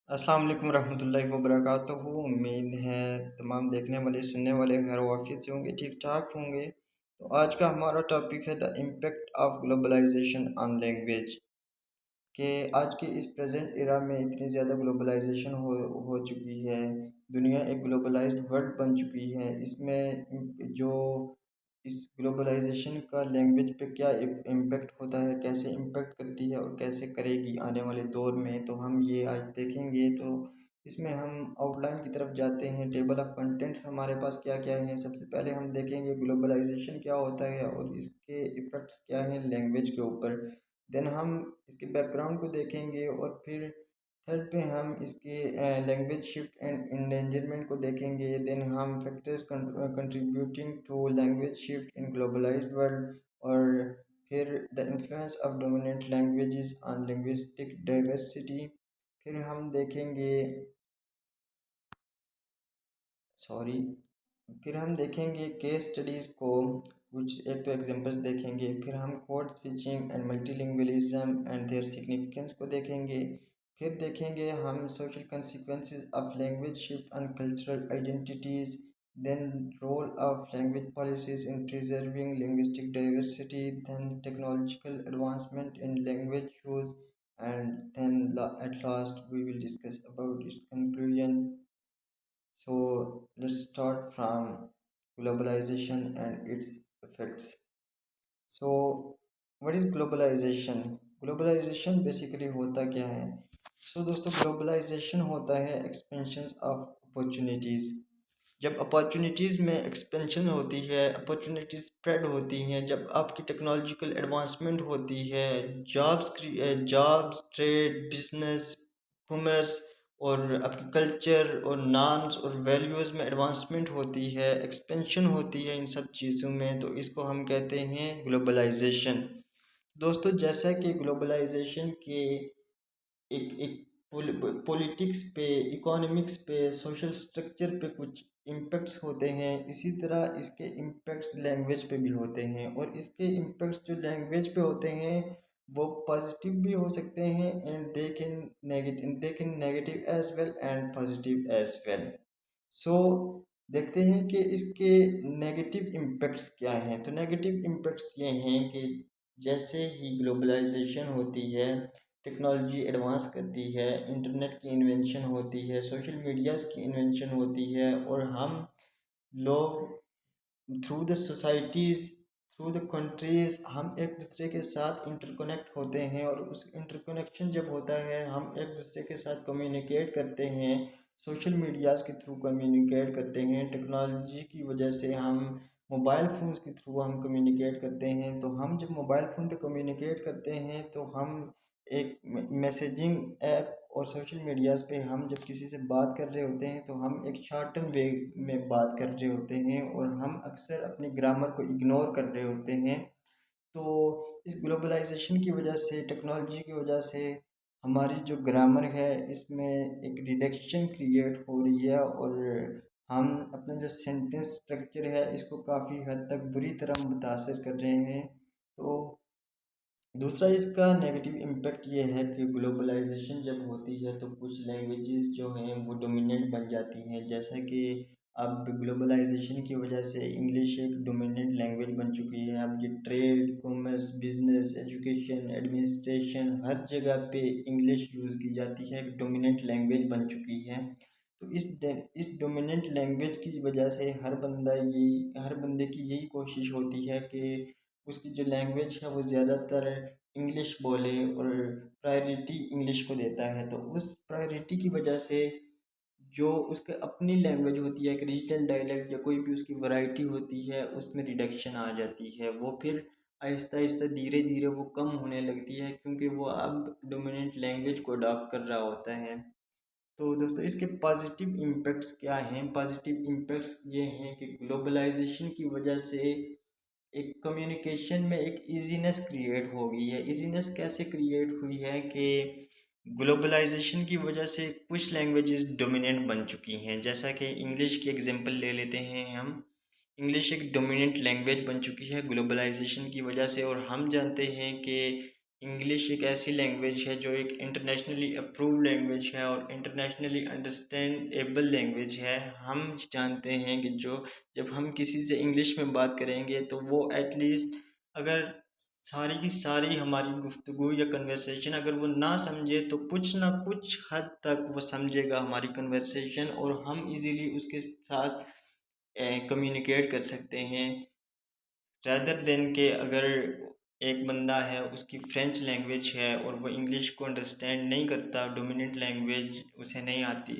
अस्सलाम वालेकुम रहमतुल्लाहि व बरकातुहू। उम्मीद है तमाम देखने वाले सुनने वाले खैर वाफियत से होंगे, ठीक ठाक होंगे। तो आज का हमारा टॉपिक है the impact of globalization on language. कि आज के इस प्रेजेंट एरा में इतनी ज़्यादा ग्लोबलाइजेशन हो चुकी है। दुनिया एक ग्लोबलाइज्ड वर्ल्ड बन चुकी है। इसमें जो इस ग्लोबलाइजेशन का लैंग्वेज पे क्या इम्पेक्ट होता है, कैसे इम्पेक्ट करती है और कैसे करेगी आने वाले दौर में, तो हम ये आज देखेंगे। तो इसमें हम आउटलाइन की तरफ जाते हैं। टेबल ऑफ कंटेंट्स हमारे पास क्या क्या है। सबसे पहले हम देखेंगे ग्लोबलाइजेशन क्या होता है और इसके इफ़ेक्ट्स क्या हैं लैंग्वेज के ऊपर। देन हम इसके बैकग्राउंड को देखेंगे और फिर थर्ड पे हम इसके लैंग्वेज शिफ्ट एंड इंडेंजरमेंट को देखेंगे। देन हम factors contributing to language shift in globalized world. और फिर the influence of dominant languages on linguistic diversity. फिर हम देखेंगे सॉरी फिर हम देखेंगे केस स्टडीज़ को, कुछ एक तो एग्जांपल्स देखेंगे। फिर हम code switching and multilingualism and their significance को देखेंगे। फिर देखेंगे हम social consequences of language shift on cultural identities. Then role of language policies in preserving linguistic diversity. Then technological advancement in language use. And then at last we will discuss about its conclusion. So let's start from globalization and its effects. So what is globalization? Globalization basically होता क्या है? दोस्तों globalisation होता है expansion of opportunities. जब opportunities में expansion होती है, अपॉर्चुनिटीज़ स्प्रेड होती हैं, जब आपकी टेक्नोलॉजिकल एडवांसमेंट होती है, जॉब्स ट्रेड बिजनेस कॉमर्स और आपकी कल्चर और नॉर्म्स और वैल्यूज़ में एडवांसमेंट होती है, एक्सपेंशन होती है इन सब चीज़ों में, तो इसको हम कहते हैं ग्लोबलाइजेशन। दोस्तों जैसा कि ग्लोबलाइजेशन के एक एक पॉलिटिक्स पे, इकोनॉमिक्स पे, सोशल स्ट्रक्चर पे कुछ इम्पेक्ट्स होते हैं, इसी तरह इसके इम्पेक्ट्स लैंग्वेज पे भी होते हैं। और इसके इम्पेक्ट्स जो लैंग्वेज पे होते हैं वो पॉजिटिव भी हो सकते हैं and they can negative as well and positive as well. So देखते हैं कि इसके नेगेटिव इम्पेक्ट्स क्या हैं। तो नेगेटिव इम्पेक्ट्स ये हैं कि जैसे ही ग्लोबलाइजेशन होती है, टेक्नोलॉजी एडवांस करती है, इंटरनेट की इन्वेंशन होती है, सोशल मीडियाज़ की इन्वेंशन होती है और हम लोग through the societies, through the countries हम एक दूसरे के साथ इंटरकनेक्ट होते हैं। और उस इंटरकनेक्शन जब होता है हम एक दूसरे के साथ कम्युनिकेट करते हैं, सोशल मीडियाज़ के थ्रू कम्युनिकेट करते हैं। टेक्नोलॉजी की वजह से हम मोबाइल फ़ोन्स के थ्रू हम कम्युनिकेट करते हैं। तो हम जब मोबाइल फ़ोन पे कम्युनिकेट करते हैं तो हम एक मैसेजिंग ऐप और सोशल मीडियाज़ पे हम जब किसी से बात कर रहे होते हैं तो हम एक शॉर्टन वे में बात कर रहे होते हैं और हम अक्सर अपने ग्रामर को इग्नोर कर रहे होते हैं। तो इस ग्लोबलाइजेशन की वजह से, टेक्नोलॉजी की वजह से हमारी जो ग्रामर है इसमें एक रिडक्शन क्रिएट हो रही है और हम अपना जो सेंटेंस स्ट्रक्चर है इसको काफ़ी हद तक बुरी तरह मुतासर कर रहे हैं। तो दूसरा इसका नेगेटिव इम्पैक्ट ये है कि ग्लोबलाइजेशन जब होती है तो कुछ लैंग्वेजेस जो हैं वो डोमिनेंट बन जाती हैं। जैसा कि अब ग्लोबलाइजेशन की वजह से इंग्लिश एक डोमिनेंट लैंग्वेज बन चुकी है। अब ये trade commerce business education administration हर जगह पे इंग्लिश यूज़ की जाती है, एक डोमिनेंट लैंग्वेज बन चुकी है। तो इस डोमिनेंट लैंग्वेज की वजह से हर बंदे की यही कोशिश होती है कि उसकी जो लैंग्वेज है वो ज़्यादातर इंग्लिश बोले और प्रायोरिटी इंग्लिश को देता है। तो उस प्रायोरिटी की वजह से जो उसके अपनी लैंग्वेज होती है, एक रीजनल डायलेक्ट या कोई भी उसकी वैरायटी होती है, उसमें रिडक्शन आ जाती है। वो फिर आहिस्ता आहिस्ता धीरे धीरे वो कम होने लगती है क्योंकि वो अब डोमिनेंट लैंग्वेज को अडॉप्ट कर रहा होता है। तो दोस्तों इसके पॉजिटिव इम्पैक्ट्स क्या हैं? पॉजिटिव इम्पैक्ट्स ये हैं कि ग्लोबलाइजेशन की वजह से एक कम्युनिकेशन में एक इजीनेस क्रिएट हो गई है। इजीनेस कैसे क्रिएट हुई है कि ग्लोबलाइजेशन की वजह से कुछ लैंग्वेजेस डोमिनेंट बन चुकी हैं। जैसा कि इंग्लिश की एग्जांपल ले लेते हैं हम। इंग्लिश एक डोमिनेंट लैंग्वेज बन चुकी है ग्लोबलाइजेशन की वजह से और हम जानते हैं कि इंग्लिश एक ऐसी लैंग्वेज है जो एक इंटरनेशनली अप्रूव लैंग्वेज है और इंटरनेशनली अंडरस्टैंडेबल लैंग्वेज है। हम जानते हैं कि जब हम किसी से इंग्लिश में बात करेंगे तो वो एटलीस्ट अगर सारी की सारी हमारी गुफ्तगू या कन्वर्सेशन अगर वो ना समझे तो कुछ ना कुछ हद तक वो समझेगा हमारी कन्वर्सेशन और हम इजीली उसके साथ कम्युनिकेट कर सकते हैं। रैदर देन के अगर एक बंदा है उसकी फ्रेंच लैंग्वेज है और वो इंग्लिश को अंडरस्टैंड नहीं करता, डोमिनेंट लैंग्वेज उसे नहीं आती,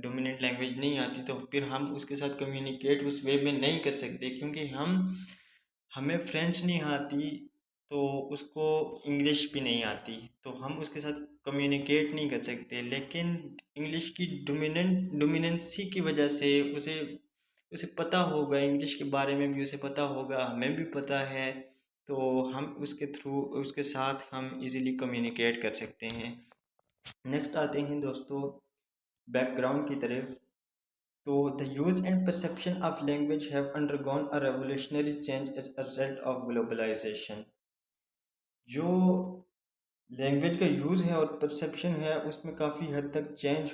डोमिनेंट लैंग्वेज नहीं आती, तो फिर हम उसके साथ कम्युनिकेट उस वे में नहीं कर सकते क्योंकि हमें फ्रेंच नहीं आती तो उसको इंग्लिश भी नहीं आती, तो हम उसके साथ कम्युनिकेट नहीं कर सकते। लेकिन इंग्लिश की डोमिनेंसी की वजह से उसे उसे पता होगा, इंग्लिश के बारे में भी उसे पता होगा, हमें भी पता है, तो हम उसके थ्रू उसके साथ हम इजीली कम्युनिकेट कर सकते हैं। नेक्स्ट आते हैं दोस्तों बैकग्राउंड की तरफ। तो the use and perception of language have undergone a revolutionary change as a result of globalization. जो लैंग्वेज का यूज़ है और परसेप्शन है उसमें काफ़ी हद तक चेंज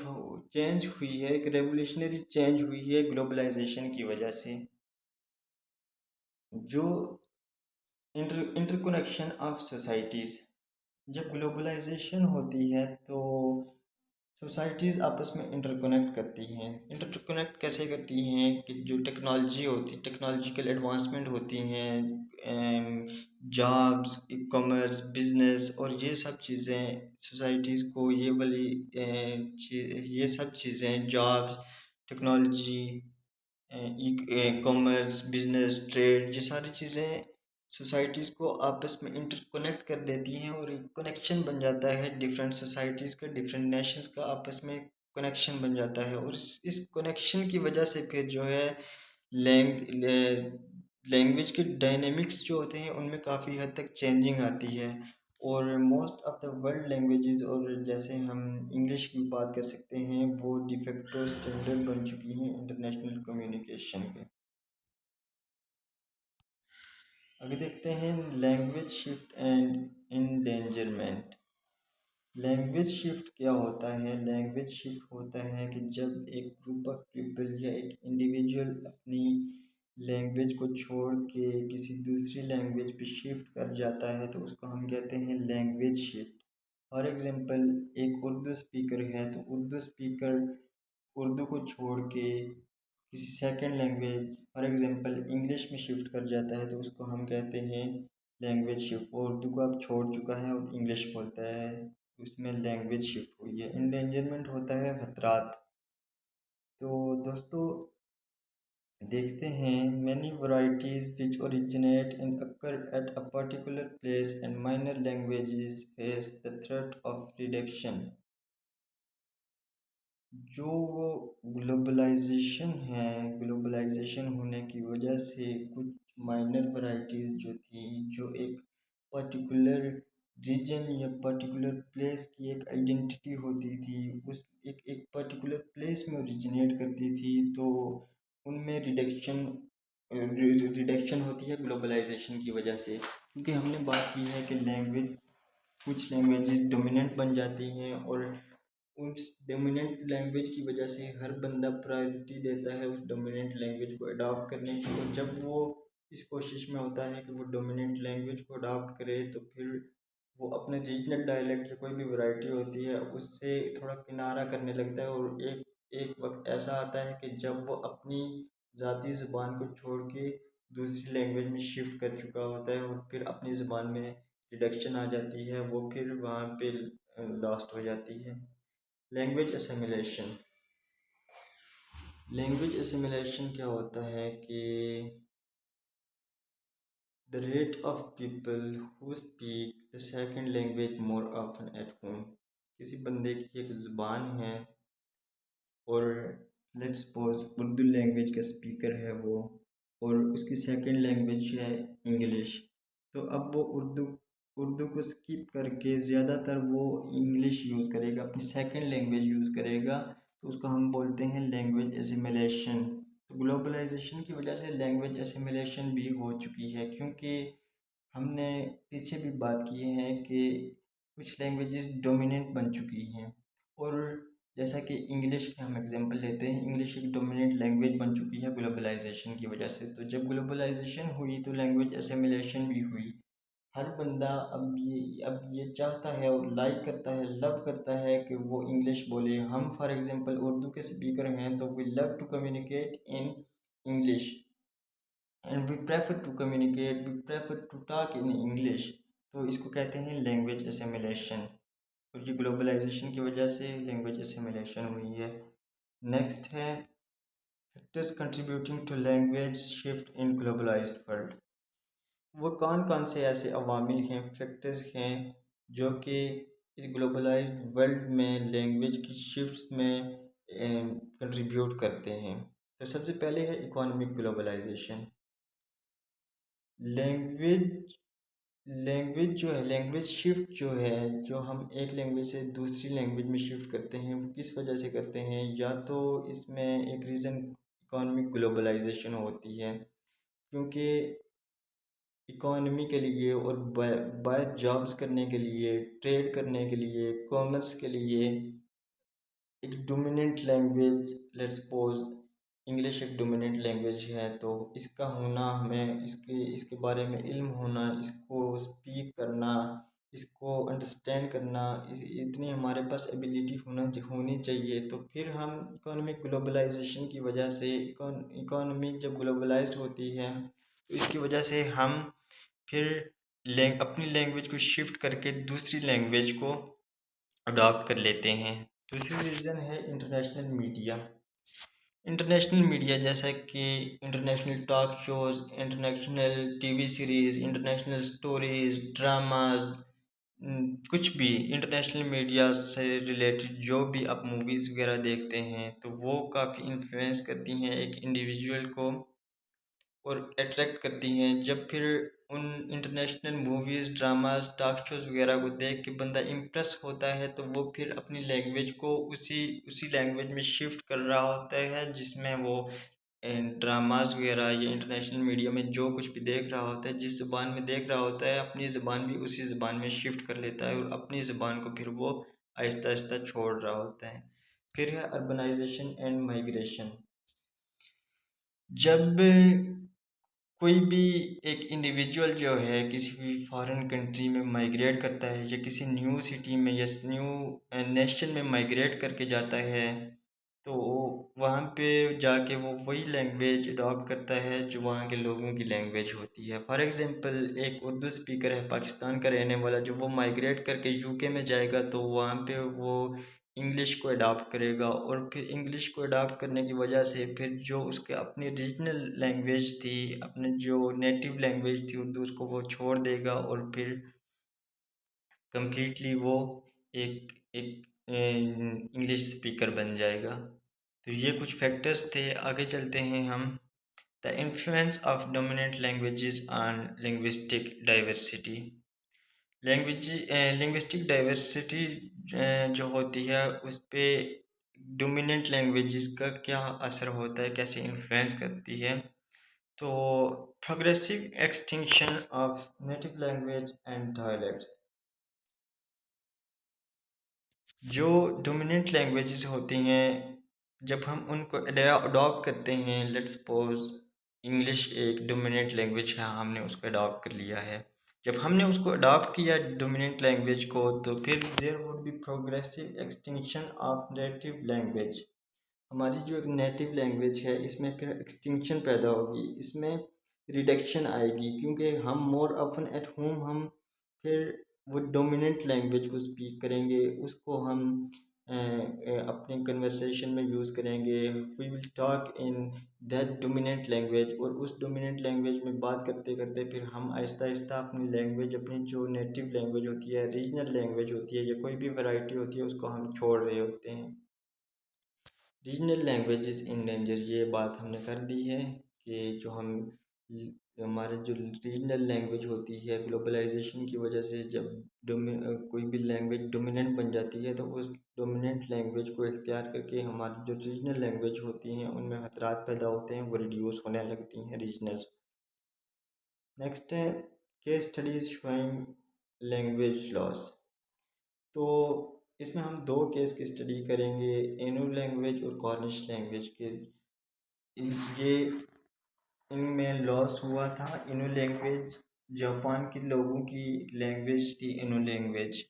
हुई है, एक रेवोल्यूशनरी चेंज हुई है ग्लोबलाइजेशन की वजह से। जो इंटरकनेक्शन ऑफ सोसाइटीज़, जब ग्लोबलाइजेशन होती है तो सोसाइटीज़ आपस में इंटरकनेक्ट करती हैं। इंटरकनेक्ट कैसे करती हैं कि जो टेक्नोलॉजी होती, टेक्नोलॉजिकल एडवांसमेंट होती हैं, जॉब्स, ई कॉमर्स, बिजनेस और ये सब चीज़ें सोसाइटीज़ को ये वाली ये सब चीज़ें jobs, technology, e commerce, business, trade, ये सारी चीज़ें सोसाइटीज़ को आपस में इंटरकनेक्ट कर देती हैं और एक कनेक्शन बन जाता है डिफरेंट सोसाइटीज़ का, डिफरेंट नेशंस का आपस में कनेक्शन बन जाता है। और इस कनेक्शन की वजह से फिर जो है लैंग्वेज के डायनेमिक्स जो होते हैं उनमें काफ़ी हद तक चेंजिंग आती है। और most of the world languages, और जैसे हम इंग्लिश की बात कर सकते हैं, वो डिफेक्टो स्टैंडर्ड बन चुकी हैं इंटरनेशनल कम्युनिकेशन के। आगे देखते हैं language shift and endangerment. Language shift क्या होता है? लैंग्वेज शिफ्ट होता है कि जब एक ग्रुप ऑफ पीपल या एक इंडिविजुअल अपनी लैंग्वेज को छोड़ के किसी दूसरी लैंग्वेज पे शिफ्ट कर जाता है तो उसको हम कहते हैं लैंग्वेज शिफ्ट। फॉर एग्ज़ाम्पल, एक उर्दू स्पीकर है तो उर्दू स्पीकर उर्दू को छोड़ के किसी second language, for example English में शिफ्ट कर जाता है तो उसको हम कहते हैं लैंग्वेज शिफ्ट। वो उर्दू को अब छोड़ चुका है और इंग्लिश बोलता है, उसमें लैंग्वेज शिफ्ट हुई है। इंडेंजरमेंट होता है खतरात। तो दोस्तों देखते हैं many varieties which originate and occur at a particular place and minor languages face the threat of reduction. जो वो ग्लोबलाइजेशन है, ग्लोबलाइजेशन होने की वजह से कुछ माइनर वैरायटीज़ जो थी, जो एक पर्टिकुलर रीजन या पर्टिकुलर प्लेस की एक आइडेंटिटी होती थी, उस एक एक पर्टिकुलर प्लेस में ओरिजिनेट करती थी, तो उनमें रिडक्शन होती है ग्लोबलाइजेशन की वजह से। क्योंकि हमने बात की है कि कुछ लैंग्वेजेस डोमिनेंट बन जाती हैं और उस डोमिनेंट लैंग्वेज की वजह से हर बंदा प्रायोरिटी देता है उस डोमिनेंट लैंग्वेज को अडॉप्ट करने की। और जब वो इस कोशिश में होता है कि वो डोमिनेंट लैंग्वेज को अडॉप्ट करे तो फिर वो अपने रीजनल डायलेक्ट या कोई भी वैरायटी होती है उससे थोड़ा किनारा करने लगता है। और एक एक वक्त ऐसा आता है कि जब वो अपनी ज़ाती ज़ुबान को छोड़ के दूसरी लैंग्वेज में शिफ्ट कर चुका होता है और फिर अपनी ज़ुबान में रिडक्शन आ जाती है, वो फिर वहाँ पे लॉस्ट हो जाती है। Language assimilation. लैंग्वेज असिमिलेशन क्या होता है कि the rate of people who speak the second language more often at home. किसी बंदे की एक ज़ुबान है और लेट्स सपोज उर्दू लैंग्वेज का स्पीकर है वो, और उसकी सेकंड लैंग्वेज है इंग्लिश, तो अब वो उर्दू उर्दू को स्किप करके ज़्यादातर वो इंग्लिश यूज़ करेगा, अपनी सेकंड लैंग्वेज यूज़ करेगा, तो उसको हम बोलते हैं लैंग्वेज एसिमिलेशन। तो ग्लोबलाइजेशन की वजह से लैंग्वेज एसिमिलेशन भी हो चुकी है, क्योंकि हमने पीछे भी बात की है कि कुछ लैंग्वेजेस डोमिनेंट बन चुकी हैं, और जैसा कि इंग्लिश के हम एग्जांपल लेते हैं, इंग्लिश एक डोमिनेंट लैंग्वेज बन चुकी है ग्लोबलाइजेशन की वजह से। तो जब ग्लोबलाइजेशन हुई तो लैंग्वेज असिमिलेशन भी हुई। हर बंदा अब ये चाहता है और लाइक करता है, लव करता है कि वो इंग्लिश बोले। हम फॉर एग्जांपल उर्दू के स्पीकर हैं तो we love to communicate in English and we prefer to talk in English. तो इसको कहते हैं लैंग्वेज असिमिलेशन, और ये ग्लोबलाइजेशन की वजह से लैंग्वेज असिमिलेशन हुई है। नेक्स्ट है factors contributing to language shift in globalized world. वो कौन कौन से ऐसे अवामिल हैं, फैक्टर्स हैं, जो कि इस ग्लोबलाइज्ड वर्ल्ड में लैंग्वेज की शिफ्ट्स में कंट्रीब्यूट करते हैं। तो सबसे पहले है इकोनॉमिक ग्लोबलाइजेशन। लैंग्वेज लैंग्वेज जो है, लैंग्वेज शिफ्ट जो है, जो हम एक लैंग्वेज से दूसरी लैंग्वेज में शिफ्ट करते हैं, वो किस वजह से करते हैं? या तो इसमें एक रीज़न इकोनॉमिक ग्लोबलाइजेशन होती है, क्योंकि इकोनॉमी के लिए और बाहर जॉब्स करने के लिए, ट्रेड करने के लिए, कॉमर्स के लिए एक dominant language, let's suppose English एक डोमिनेंट लैंग्वेज है, तो इसका होना, हमें इसके बारे में इल्म होना, इसको स्पीक करना, इसको अंडरस्टैंड करना, इतनी हमारे पास एबिलिटी होनी चाहिए। तो फिर हम इकोनॉमिक ग्लोबलाइजेशन की वजह से, इकोनॉमी जब ग्लोबलाइज्ड होती है तो इसकी वजह से हम फिर अपनी लैंग्वेज को शिफ्ट करके दूसरी लैंग्वेज को अडॉप्ट कर लेते हैं। दूसरी रीज़न है इंटरनेशनल मीडिया। इंटरनेशनल मीडिया जैसा कि international talk shows, international TV series, international stories, dramas, कुछ भी इंटरनेशनल मीडिया से रिलेटेड जो भी आप मूवीज़ वगैरह देखते हैं, तो वो काफ़ी इन्फ्लुएंस करती हैं एक इंडिविजुअल को और अट्रैक्ट करती हैं। जब फिर उन international movies, dramas, talk shows वगैरह को देख के बंदा इम्प्रेस होता है, तो वो फिर अपनी लैंग्वेज को उसी उसी लैंग्वेज में शिफ्ट कर रहा होता है जिसमें वो ड्रामास वगैरह या इंटरनेशनल मीडिया में जो कुछ भी देख रहा होता है, जिस ज़बान में देख रहा होता है, अपनी ज़बान भी उसी ज़बान में शिफ्ट कर लेता है और अपनी ज़बान को फिर वो आहिस्ता आहिस्ता छोड़ रहा होता है। फिर है अर्बनाइजेशन एंड माइग्रेशन। जब कोई भी एक इंडिविजुअल जो है किसी भी फॉरेन कंट्री में माइग्रेट करता है, या किसी न्यू सिटी में या न्यू नेशन में माइग्रेट करके जाता है, तो वहाँ पे जाके वो वही लैंग्वेज अडॉप्ट करता है जो वहाँ के लोगों की लैंग्वेज होती है। फॉर एग्ज़ाम्पल एक उर्दू स्पीकर है, पाकिस्तान का रहने वाला, जो वो माइग्रेट करके यूके में जाएगा तो वहाँ पे वो इंग्लिश को अडॉप्ट करेगा, और फिर इंग्लिश को अडॉप्ट करने की वजह से फिर जो उसके अपनी रीजनल लैंग्वेज थी, अपने जो नेटिव लैंग्वेज थी उर्दू, उसको वो छोड़ देगा और फिर कम्प्लीटली वो एक एक इंग्लिश स्पीकर बन जाएगा। तो ये कुछ फैक्टर्स थे। आगे चलते हैं हम। The influence of dominant languages on linguistic diversity. Linguistic diversity जो होती है उस पे डोमिनेंट लैंग्वेजेस का क्या असर होता है, कैसे इन्फ्लुएंस करती है? तो progressive extinction of native language and dialects. जो डोमिनेंट लैंग्वेजेस होती हैं, जब हम उनको अडॉप्ट करते हैं, लेट्स सपोज इंग्लिश एक डोमिनेंट लैंग्वेज है, हमने उसको अडॉप्ट कर लिया है। जब हमने उसको अडॉप्ट किया डोमिनेंट लैंग्वेज को, तो फिर there would be progressive extinction of native language. हमारी जो एक नेटिव लैंग्वेज है, इसमें फिर एक्सटिंक्शन पैदा होगी, इसमें रिडक्शन आएगी, क्योंकि हम मोर ऑफन एट होम हम फिर वो डोमिनेंट लैंग्वेज को स्पीक करेंगे, उसको हम अपनी कन्वर्सेशन में यूज़ करेंगे। We will talk in that dominant language, और उस डोमिनेंट लैंग्वेज में बात करते करते फिर हम आहिस्ता आहिस्ता अपनी लैंग्वेज, अपनी जो नेटिव लैंग्वेज होती है, रीजनल लैंग्वेज होती है, या कोई भी वैरायटी होती है, उसको हम छोड़ रहे होते हैं। रीजनल लैंग्वेजेस इन डेंजर, ये बात हमने कर दी है कि जो हमारे जो रीजनल लैंग्वेज होती है, ग्लोबलाइजेशन की वजह से जब कोई भी लैंग्वेज डोमिनेंट बन जाती है, तो उस डोमिनेंट लैंग्वेज को इख्तियार करके हमारी जो रीजनल लैंग्वेज होती हैं उनमें खतरात पैदा होते हैं, वो रिड्यूस होने लगती हैं रीजनल। नेक्स्ट है case studies showing language loss. तो इसमें हम दो केस की स्टडी करेंगे, इनो लैंग्वेज और कॉर्निश लैंग्वेज के। ये इनमें लॉस हुआ था। इनो लैंग्वेज जापान के लोगों की लैंग्वेज थी, इनो लैंग्वेज।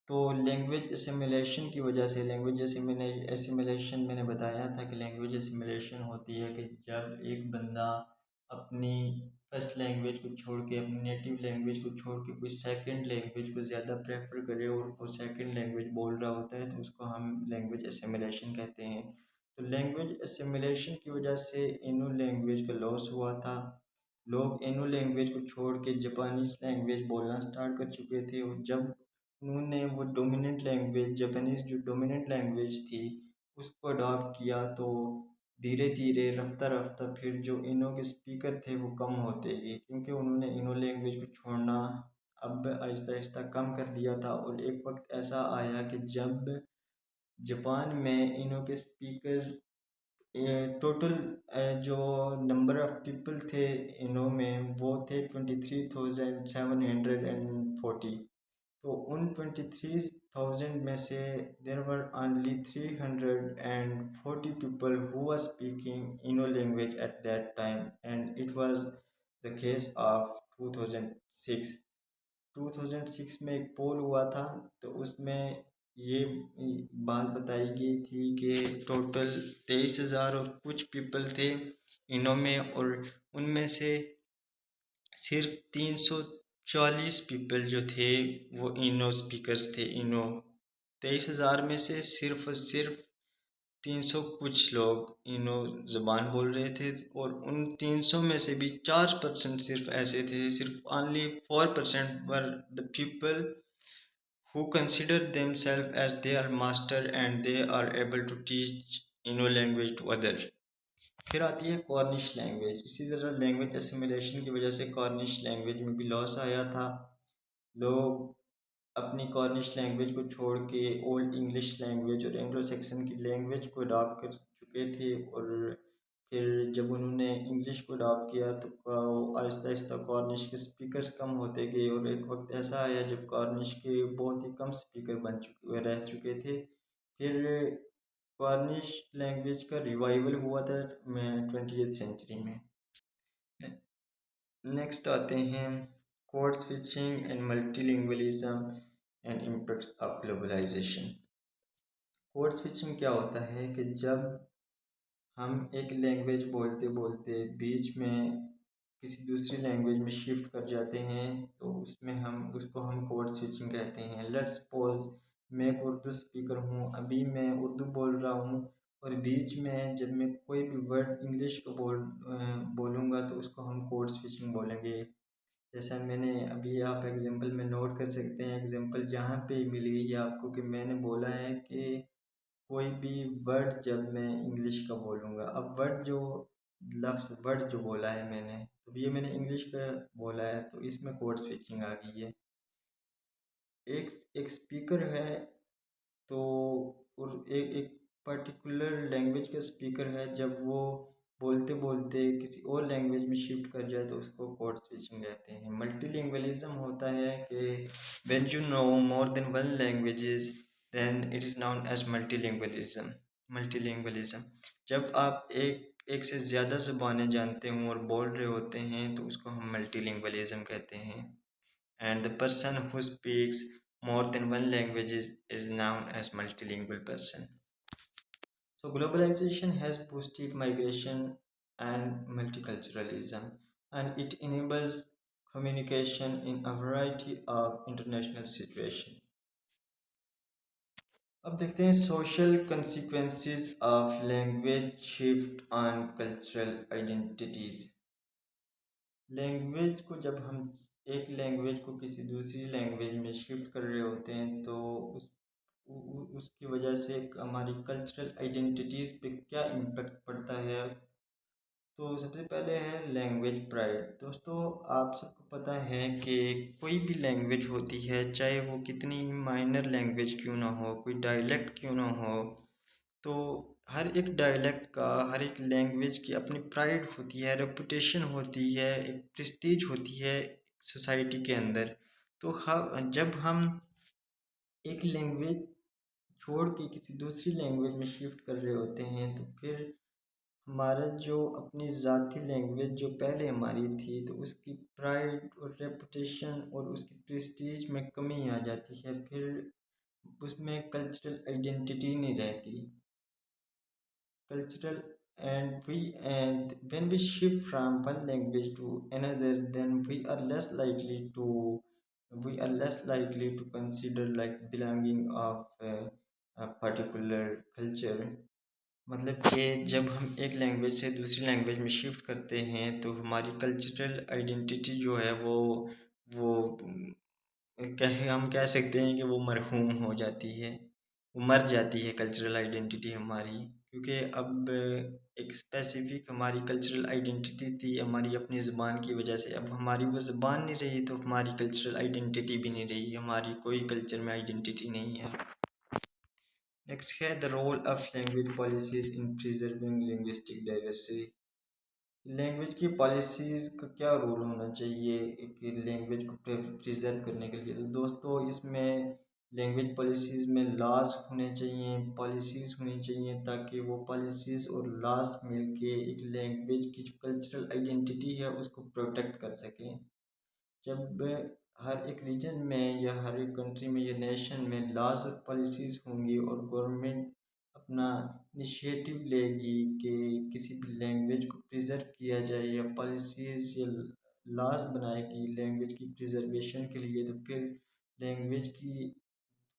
तो लैंग्वेज एसिमिलेशन की वजह से, लैंग्वेज एसिमिलेशन मैंने बताया था कि लैंग्वेज एसिमिलेशन होती है कि जब एक बंदा अपनी फर्स्ट लैंग्वेज को छोड़ के, अपनी नेटिव लैंग्वेज को छोड़ के कोई सेकंड लैंग्वेज को ज़्यादा प्रेफर करे और वो सेकंड लैंग्वेज बोल रहा होता है, तो उसको हम लैंग्वेज एसिमिलेशन कहते हैं। तो लैंग्वेज एसिमिलेशन की वजह से इनो लैंग्वेज का लॉस हुआ था। लोग इनो लैंग्वेज को छोड़ के जापानीज़ लैंग्वेज बोलना स्टार्ट कर चुके थे, और जब उन्होंने वो डोमिनेंट लैंग्वेज, जापानीज़ जो डोमिनेंट लैंग्वेज थी, उसको अडॉप्ट किया, तो धीरे धीरे रफ्ता रफ्ता फिर जो इनो के स्पीकर थे वो कम होते गए, क्योंकि उन्होंने इनो लैंग्वेज को छोड़ना अब आहिस्ता आहिस्ता कम कर दिया था। और एक वक्त ऐसा आया कि जब जापान में इनो के स्पीकर टोटल जो नंबर ऑफ़ पीपल थे इनो में, वो थे 23,740। तो उन 23,000 में से there were only 340 people who were speaking Ainu language at that time, and it was the case of 2006। 2006 में एक पोल हुआ था, तो उसमें ये बात बताई गई थी कि टोटल 23,000 और कुछ पीपल थे इनों में, और उनमें से सिर्फ 340 पीपल जो थे वो इनो स्पीकर्स थे। इनो 23,000 में से सिर्फ और सिर्फ 300 कुछ लोग इनो ज़बान बोल रहे थे, और उन 300 में से भी 4% सिर्फ ऐसे थे, सिर्फ only 4% were the people who consider themselves as their master and they are able to teach Inno language to other। फिर आती है कॉर्निश लैंग्वेज। इसी तरह लैंग्वेज एसिमिलेशन की वजह से कॉर्निश लैंग्वेज में भी लॉस आया था। लोग अपनी कॉर्निश लैंग्वेज को छोड़ के ओल्ड इंग्लिश लैंग्वेज और एंग्लो सेक्सन की लैंग्वेज को अडॉप्ट कर चुके थे, और फिर जब उन्होंने इंग्लिश को अडॉप्ट किया तो आहिस्ता आहिस्ता कॉर्निश के स्पीकर्स कम होते गए, और एक वक्त ऐसा आया जब कॉर्निश के बहुत ही कम स्पीकर बन चुके रह चुके थे। फिर कॉर्निश लैंग्वेज का रिवाइवल हुआ था 20th सेंचुरी में। नेक्स्ट आते हैं code switching and multilingualism and impacts of globalization. Code switching क्या होता है कि जब हम एक लैंग्वेज बोलते बोलते बीच में किसी दूसरी लैंग्वेज में शिफ्ट कर जाते हैं, तो उसको हम कोड स्विचिंग कहते हैं। लेट्स सपोज मैं एक उर्दू स्पीकर हूँ, अभी मैं उर्दू बोल रहा हूँ, और बीच में जब मैं कोई भी वर्ड इंग्लिश को बोलूँगा तो उसको हम कोड स्विचिंग बोलेंगे। जैसा मैंने अभी, आप एग्जांपल में नोट कर सकते हैं, एग्जांपल जहाँ पे मिली है आपको, कि मैंने बोला है कि कोई भी वर्ड जब मैं इंग्लिश का बोलूँगा, अब वर्ड जो बोला है मैंने, तो ये मैंने इंग्लिश का बोला है, तो इसमें कोड स्विचिंग आ गई है। एक एक स्पीकर है, तो और एक एक पर्टिकुलर लैंग्वेज का स्पीकर है, जब वो बोलते बोलते किसी और लैंग्वेज में शिफ्ट कर जाए तो उसको कोड स्विचिंग कहते हैं। मल्टीलिंगुअलिज्म होता है कि when you know more than one languages then it is known as multilingualism. Multilingualism जब आप एक से ज़्यादा ज़ुबानें जानते हों और बोल रहे होते हैं, तो उसको हम मल्टीलिंगुअलिज्म कहते हैं। And the person who speaks more than one language is known as multilingual person. So globalization has boosted migration and multiculturalism, and it enables communication in a variety of international situations. अब देखते हैं social consequences of language shift on cultural identities। Language को जब हम एक language को किसी दूसरी लैंग्वेज में शिफ्ट कर रहे होते हैं, तो उसकी वजह से हमारी कल्चरल आइडेंटिटीज़ पे क्या इम्पेक्ट पड़ता है। तो सबसे पहले है लैंग्वेज प्राइड। दोस्तों, आप सबको पता है कि कोई भी लैंग्वेज होती है, चाहे वो कितनी माइनर लैंग्वेज क्यों ना हो, कोई डायलेक्ट क्यों ना हो, तो हर एक डायलेक्ट का, हर एक लैंग्वेज की अपनी प्राइड होती है, रेपुटेशन होती है, एक प्रेस्टीज होती है, सोसाइटी के अंदर। तो जब हम एक लैंग्वेज छोड़ के किसी दूसरी लैंग्वेज में शिफ्ट कर रहे होते हैं तो फिर हमारा जो अपनी ज़ाती लैंग्वेज जो पहले हमारी थी तो उसकी प्राइड और रेपुटेशन और उसकी प्रेस्टीज में कमी आ जाती है। फिर उसमें कल्चरल आइडेंटिटी नहीं रहती। Cultural and when we shift from one language to another, then we are less likely to consider like belonging of a particular culture। मतलब कि जब हम एक लैंग्वेज से दूसरी लैंग्वेज में शिफ्ट करते हैं तो हमारी कल्चरल आइडेंटिटी जो है वो हम कह सकते हैं कि वो मरहूम हो जाती है, वो मर जाती है कल्चरल आइडेंटिटी हमारी। क्योंकि अब एक स्पेसिफिक हमारी कल्चरल आइडेंटिटी थी हमारी अपनी ज़ुबान की वजह से, अब हमारी वो ज़ुबान नहीं रही तो हमारी कल्चरल आइडेंटिटी भी नहीं रही, हमारी कोई कल्चर में आइडेंटिटी नहीं है। नेक्स्ट है the role of language policies in preserving linguistic diversity. Language की पॉलिसीज़ का क्या रोल होना चाहिए एक लैंग्वेज को प्रिजर्व करने के लिए। तो दोस्तों इसमें लैंग्वेज पॉलिसीज़ में लॉज होने चाहिए, पॉलिसीज़ होनी चाहिए ताकि वो पॉलिसीज़ और लॉज मिलके एक लैंग्वेज की जो कल्चरल आइडेंटिटी है उसको प्रोटेक्ट कर सकें। जब हर एक रीजन में या हर एक कंट्री में या नेशन में लॉज और पॉलिसीज़ होंगी और गवर्नमेंट अपना इनिशिएटिव लेगी कि किसी भी लैंग्वेज को प्रिजर्व किया जाए या पॉलिसीज़ या लॉज बनाएगी लैंग्वेज की प्रिजर्वेशन के लिए, तो फिर लैंग्वेज की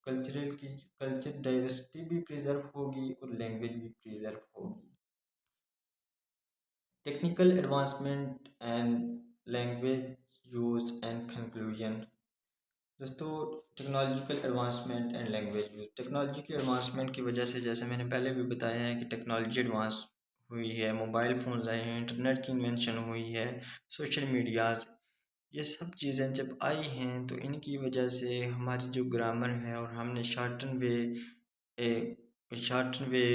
कल्चर डाइवर्सिटी भी प्रिजर्व होगी और लैंग्वेज भी प्रिजर्व होगी। Technical advancement and language use and conclusion. दोस्तों technological advancement and language use, technology की एडवांसमेंट की वजह से जैसे मैंने पहले भी बताया है कि टेक्नोलॉजी एडवांस हुई है, मोबाइल फ़ोन्स आए हैं, इंटरनेट की इन्वेंशन हुई है, सोशल मीडियाज़, ये सब चीज़ें जब आई हैं तो इनकी वजह से हमारी जो ग्रामर है और हमने शॉर्टन वे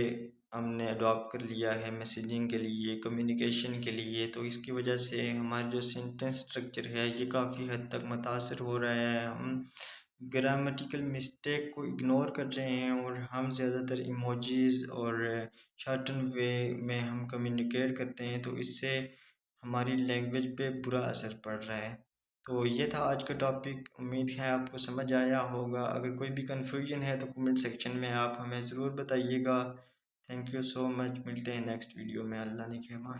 हमने अडॉप्ट कर लिया है मैसेजिंग के लिए, कम्युनिकेशन के लिए, तो इसकी वजह से हमारा जो सेंटेंस स्ट्रक्चर है ये काफ़ी हद तक मुतासर हो रहा है। हम ग्रामेटिकल मिस्टेक को इग्नोर कर रहे हैं और हम ज़्यादातर इमोजीज़ और शॉर्टन वे में हम कम्युनिकेट करते हैं, तो इससे हमारी लैंग्वेज पे बुरा असर पड़ रहा है। तो ये था आज का टॉपिक, उम्मीद है आपको समझ आया होगा। अगर कोई भी कन्फ्यूजन है तो कमेंट सेक्शन में आप हमें ज़रूर बताइएगा। थैंक यू सो मच, मिलते हैं नेक्स्ट वीडियो में। अल्लाह ने खेमा।